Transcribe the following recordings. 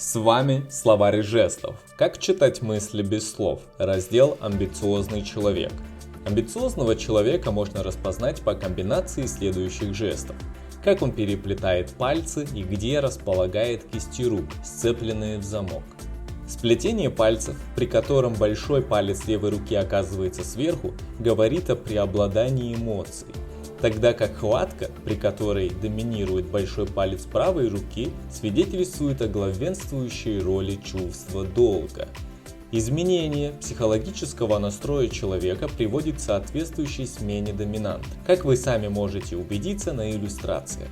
С вами словарь жестов. Как читать мысли без слов? Раздел «Амбициозный человек». Амбициозного человека можно распознать по комбинации следующих жестов. Как он переплетает пальцы и где располагает кисти рук, сцепленные в замок. Сплетение пальцев, при котором большой палец левой руки оказывается сверху, говорит о преобладании эмоций, тогда как хватка, при которой доминирует большой палец правой руки, свидетельствует о главенствующей роли чувства долга. Изменение психологического настроя человека приводит к соответствующей смене доминанта, как вы сами можете убедиться на иллюстрациях.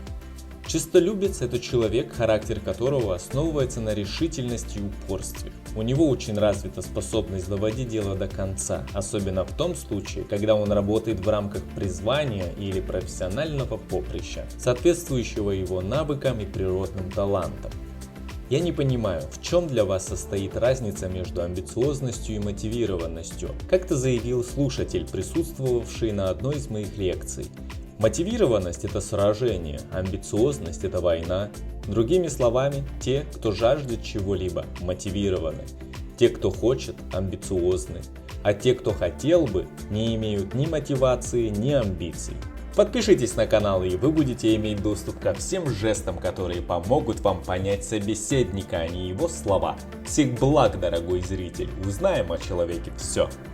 Честолюбец – это человек, характер которого основывается на решительности и упорстве. У него очень развита способность доводить дело до конца, особенно в том случае, когда он работает в рамках призвания или профессионального поприща, соответствующего его навыкам и природным талантам. Я не понимаю, в чем для вас состоит разница между амбициозностью и мотивированностью, как-то заявил слушатель, присутствовавший на одной из моих лекций. Мотивированность – это сражение, амбициозность – это война. Другими словами, те, кто жаждет чего-либо, мотивированы. Те, кто хочет, амбициозны. А те, кто хотел бы, не имеют ни мотивации, ни амбиций. Подпишитесь на канал, и вы будете иметь доступ ко всем жестам, которые помогут вам понять собеседника, а не его слова. Всех благ, дорогой зритель! Узнаем о человеке все.